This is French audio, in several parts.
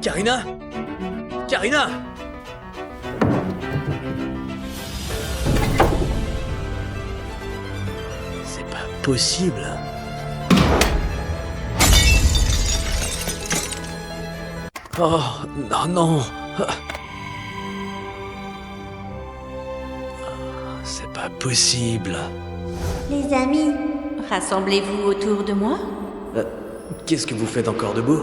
Karina? Karina? C'est pas possible. Oh, non, non. C'est pas possible. Les amis, Rassemblez-vous autour de moi. Qu'est-ce que vous faites encore debout?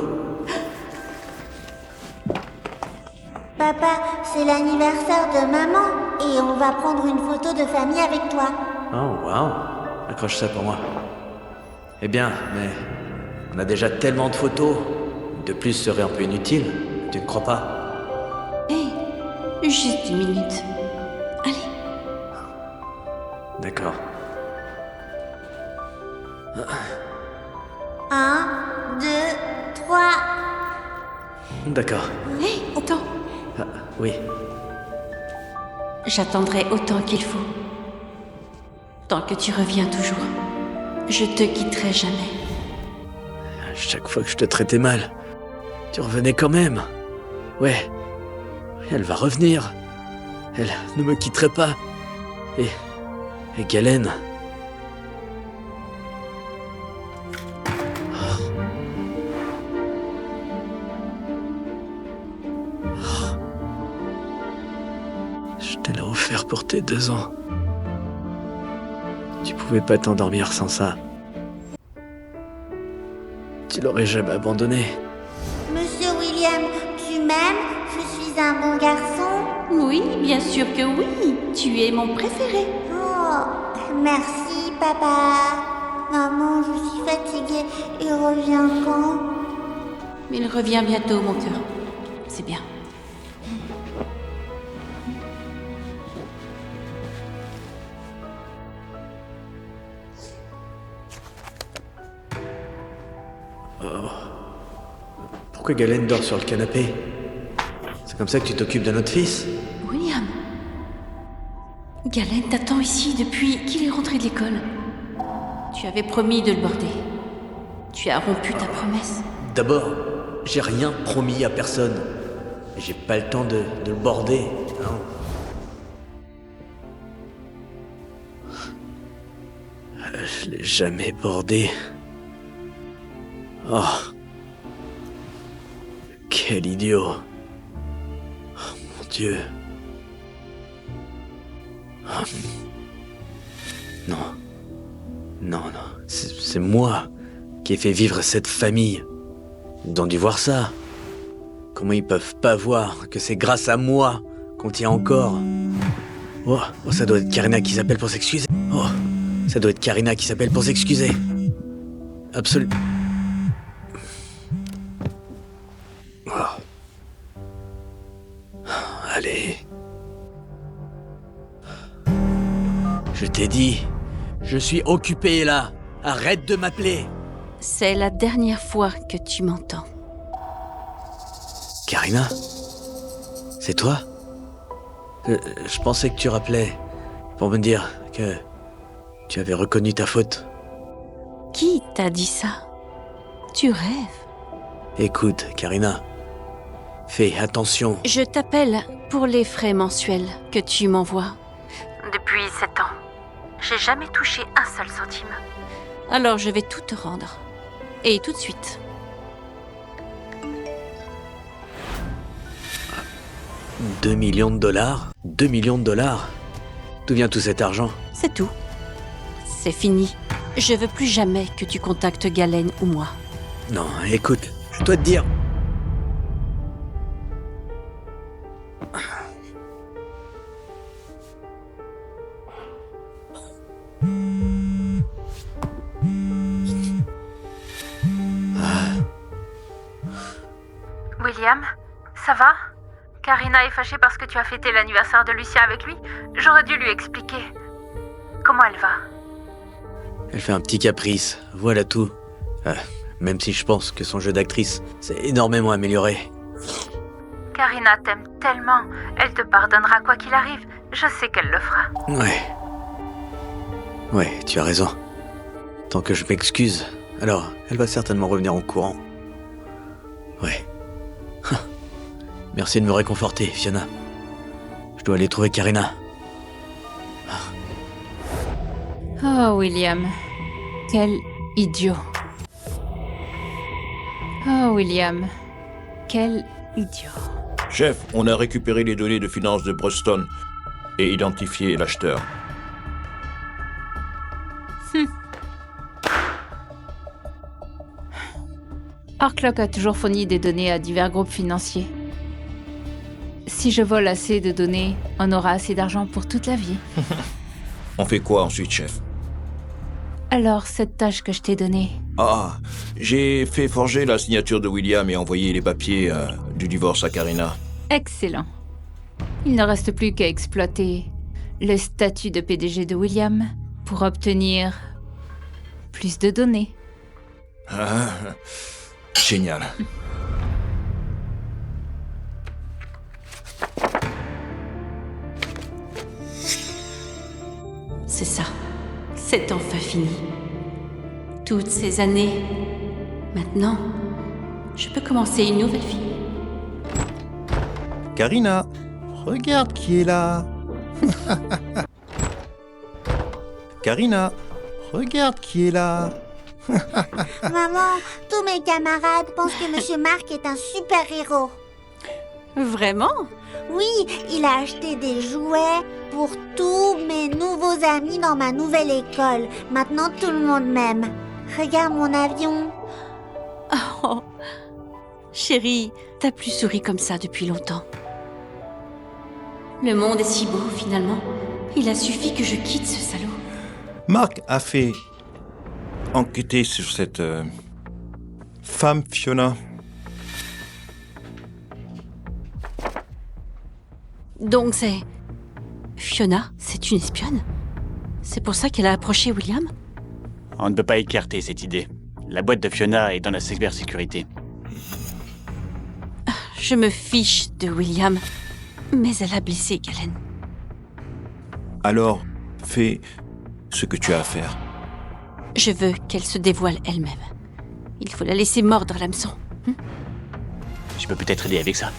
papa, c'est l'anniversaire de maman et on va prendre une photo de famille avec toi. Oh, wow. Accroche ça pour moi. Eh bien, mais on a déjà tellement de photos. De plus serait un peu inutile. Tu ne crois pas? Hé, juste une minute. Allez, D'accord. 1, 2, 3. D'accord. hé, attends. Ah, oui. J'attendrai autant qu'il faut. Tant que tu reviens toujours. Je te quitterai jamais. Chaque fois que je te traitais mal, tu revenais quand même. Ouais. Elle va revenir. Elle ne me quitterait pas. Et Galen. Je te l'ai offert pour tes 2 ans. Tu pouvais pas t'endormir sans ça. Tu l'aurais jamais abandonné. Monsieur William, tu m'aimes? Je suis un bon garçon? Oui, bien sûr que oui. Tu es mon préféré. Oh, merci papa. Maman, je suis fatiguée. Il revient quand? Il revient bientôt, mon cœur. C'est bien. Pourquoi Galen dort sur le canapé? C'est comme ça que tu t'occupes de notre fils? William. Galen t'attend ici depuis qu'il est rentré de l'école. Tu avais promis de le border. Tu as rompu ta promesse. D'abord, j'ai rien promis à personne. J'ai pas le temps de le border. Non. Je l'ai jamais bordé. Oh. Quel idiot. Oh mon Dieu. Oh. Non. Non, non. C'est moi qui ai fait vivre cette famille. Ils ont dû voir ça. Comment ils peuvent pas voir que c'est grâce à moi qu'on tient encore? Oh, ça doit être Karina qui s'appelle pour s'excuser. Oh, ça doit être Karina qui s'appelle pour s'excuser. Absolument. Allez. Je t'ai dit, je suis occupé là. Arrête de m'appeler. C'est la dernière fois que tu m'entends. Karina? C'est toi? Je pensais que tu rappelais pour me dire que tu avais reconnu ta faute. Qui t'a dit ça? Tu rêves. Écoute, Karina, fais attention. Je t'appelle pour les frais mensuels que tu m'envoies. Depuis 7 ans, j'ai jamais touché un seul centime. Alors je vais tout te rendre. Et tout de suite. $2 millions? 2 millions de dollars? D'où vient tout cet argent? C'est tout. C'est fini. Je veux plus jamais que tu contactes Galen ou moi. Non, écoute, je dois te dire... William, ça va? Karina est fâchée parce que tu as fêté l'anniversaire de Lucien avec lui. J'aurais dû lui expliquer. Comment elle va? Elle fait un petit caprice, voilà tout. Même si je pense que son jeu d'actrice s'est énormément amélioré. Karina t'aime tellement. Elle te pardonnera quoi qu'il arrive. Je sais qu'elle le fera. Ouais, tu as raison. Tant que je m'excuse, alors elle va certainement revenir en courant. Ouais. Merci de me réconforter, Fiona. Je dois aller trouver Karina. Oh, William. Quel idiot. Oh, William. Quel idiot. Chef, on a récupéré les données de finances de Bruston et identifié l'acheteur. Arklock a toujours fourni des données à divers groupes financiers. Si je vole assez de données, on aura assez d'argent pour toute la vie. On fait quoi ensuite, chef? Alors, cette tâche que je t'ai donnée, Ah, j'ai fait forger la signature de William et envoyer les papiers du divorce à Karina. excellent. Il ne reste plus qu'à exploiter le statut de PDG de William pour obtenir plus de données. Ah, génial. C'est ça. C'est enfin fini. Toutes ces années. Maintenant, je peux commencer une nouvelle vie. Karina, regarde qui est là. Karina, regarde qui est là. Maman, tous mes camarades pensent que Monsieur Mark est un super-héros. Vraiment? Oui, il a acheté des jouets pour tous mes nouveaux amis dans ma nouvelle école. Maintenant, tout le monde m'aime. Regarde mon avion. Oh, chérie, t'as plus souri comme ça depuis longtemps. Le monde est si beau, finalement. Il a suffi que je quitte ce salaud. Marc a fait enquêter sur cette femme Fiona. Donc c'est... Fiona, c'est une espionne? C'est pour ça qu'elle a approché William? On ne peut pas écarter cette idée. La boîte de Fiona est dans la cybersécurité. Je me fiche de William, mais elle a blessé Galen. Alors, fais ce que tu as à faire. Je veux qu'elle se dévoile elle-même. Il faut la laisser mordre l'hameçon. Je peux peut-être aider avec ça.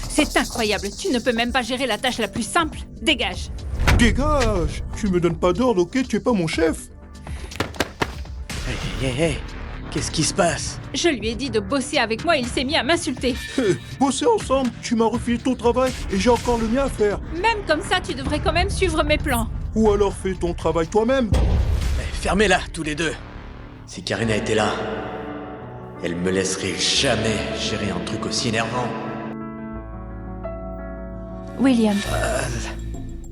C'est incroyable, tu ne peux même pas gérer la tâche la plus simple. Dégage. Dégage! Tu me donnes pas d'ordre, ok? Tu es pas mon chef! Hé, qu'est-ce qui se passe? Je lui ai dit de bosser avec moi et il s'est mis à m'insulter. Hé, bosser ensemble, tu m'as refilé ton travail et j'ai encore le mien à faire. Même comme ça, tu devrais quand même suivre mes plans. Ou alors fais ton travail toi-même. Fermez-la, tous les deux. Si Karina était là, elle me laisserait jamais gérer un truc aussi énervant. William,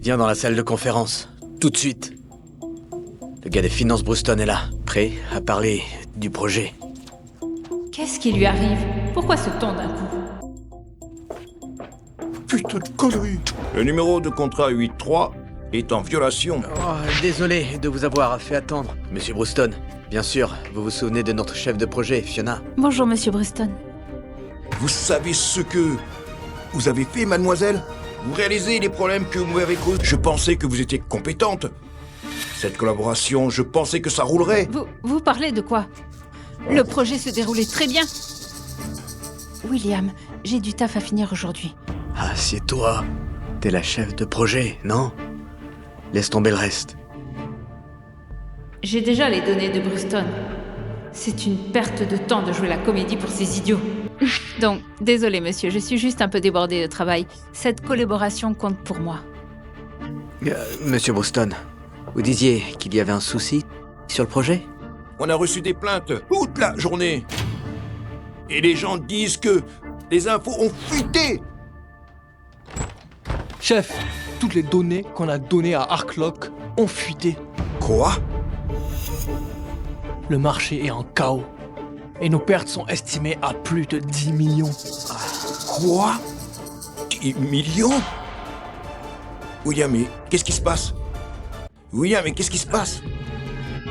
Viens dans la salle de conférence, tout de suite. Le gars des finances Bruston est là, prêt à parler du projet. Qu'est-ce qui lui arrive? Pourquoi ce ton d'un coup? Putain de conneries! Le numéro de contrat 8.3 est en violation. Oh, désolé de vous avoir fait attendre. Monsieur Bruston, bien sûr, vous vous souvenez de notre chef de projet, Fiona. bonjour Monsieur Bruston. Vous savez ce que vous avez fait, mademoiselle? Vous réalisez les problèmes que vous m'avez causés? Je pensais que vous étiez compétente. Cette collaboration, je pensais que ça roulerait. Vous parlez de quoi? Le projet se déroulait très bien. William, j'ai du taf à finir aujourd'hui. Assieds-toi. T'es la chef de projet, non? Laisse tomber le reste. J'ai déjà les données de Bruston. C'est une perte de temps de jouer la comédie pour ces idiots. Donc, désolé monsieur, je suis juste un peu débordée de travail. Cette collaboration compte pour moi. Monsieur Bruston, vous disiez qu'il y avait un souci sur le projet? On a reçu des plaintes toute la journée. Et les gens disent que les infos ont fuité. Chef, toutes les données qu'on a données à Arklock ont fuité. Quoi? Le marché est en chaos. Et nos pertes sont estimées à plus de 10 millions. Quoi? 10 millions? William, mais qu'est-ce qui se passe? William, mais qu'est-ce qui se passe?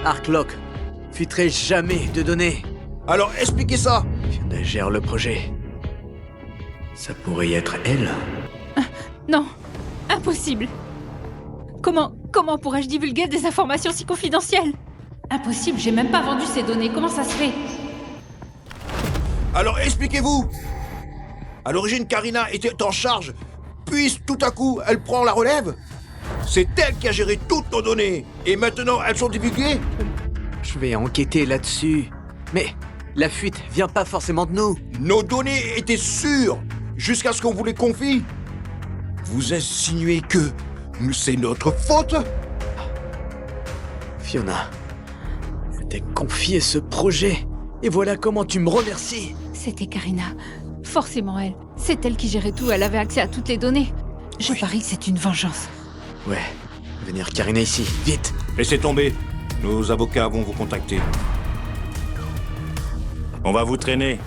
Arklock fuiterait jamais de données. Alors expliquez ça. Fiona gère le projet. Ça pourrait être elle. Non, impossible. Comment pourrais-je divulguer des informations si confidentielles? Impossible, j'ai même pas vendu ces données, comment ça se fait? Alors expliquez-vous. À l'origine, Karina était en charge, puis tout à coup, elle prend la relève. C'est elle qui a géré toutes nos données, et maintenant elles sont divulguées. Je vais enquêter là-dessus. Mais la fuite vient pas forcément de nous. Nos données étaient sûres, jusqu'à ce qu'on vous les confie. Vous insinuez que c'est notre faute? Fiona, je t'ai confié ce projet, et voilà comment tu me remercies. C'était Karina. Forcément elle. C'est elle qui gérait tout, elle avait accès à toutes les données. Je parie que c'est une vengeance. Ouais, venir Karina ici, vite. Laissez tomber, nos avocats vont vous contacter. On va vous traîner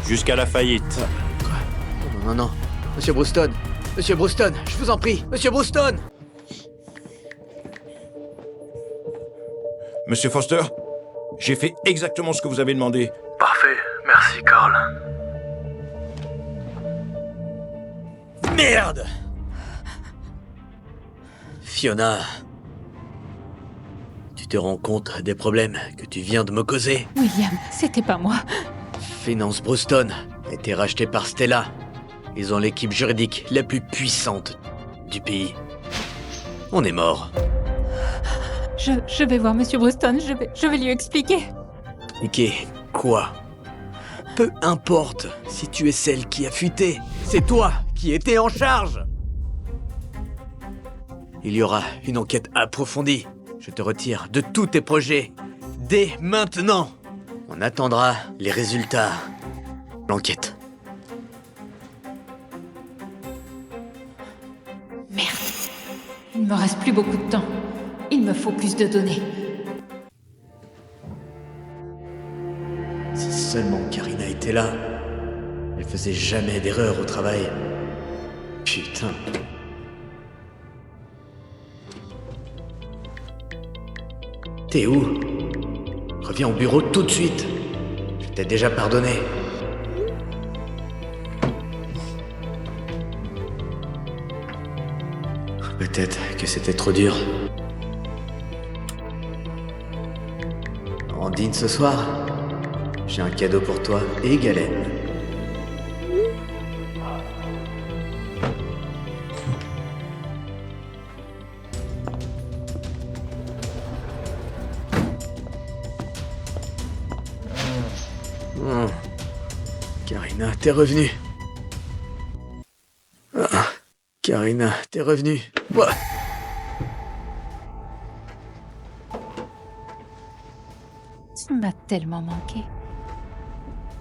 jusqu'à la faillite. Quoi? Non, non, non. Monsieur Brewston, Monsieur Brewston, je vous en prie, Monsieur Brewston. Monsieur Foster, j'ai fait exactement ce que vous avez demandé. Parfait, merci Carl. Merde! Fiona, tu te rends compte des problèmes que tu viens de me causer? William, c'était pas moi. Finance Brewston a été racheté par Stella. Ils ont l'équipe juridique la plus puissante du pays. On est mort. Je vais voir Monsieur Brewston, je vais lui expliquer. Ok, quoi? Peu importe si tu es celle qui a fuité. C'est toi qui étais en charge. Il y aura une enquête approfondie. Je te retire de tous tes projets. Dès maintenant. On attendra les résultats. L'enquête. Merde. Il ne me reste plus beaucoup de temps. Il me faut plus de données. Si seulement Karina était là. Elle faisait jamais d'erreur au travail. Putain. T'es où? Reviens au bureau tout de suite. Je t'ai déjà pardonné. Peut-être que c'était trop dur. On dîne ce soir? J'ai un cadeau pour toi et Galen. Karina, t'es revenue. Karina, t'es revenue. Ouah. Tu m'as tellement manqué.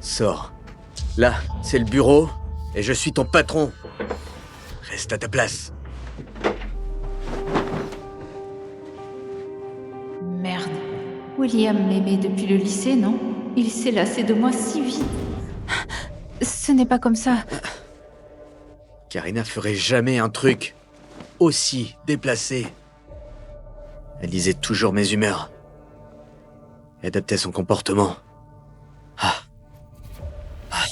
Sors. Là, c'est le bureau, et je suis ton patron. Reste à ta place. Merde. William m'aimait depuis le lycée, non? Il s'est lassé de moi si vite. Ce n'est pas comme ça. Karina ferait jamais un truc aussi déplacé. Elle lisait toujours mes humeurs. Et adaptait son comportement. Ah. Ah.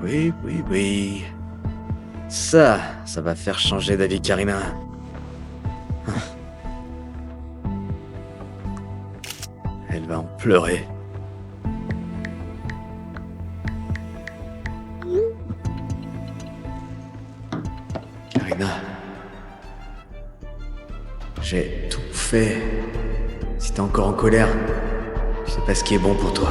Oui, oui, oui. Ça va faire changer d'avis Karina. Elle va en pleurer. Karina, j'ai tout fait. Si t'es encore en colère, je sais pas ce qui est bon pour toi.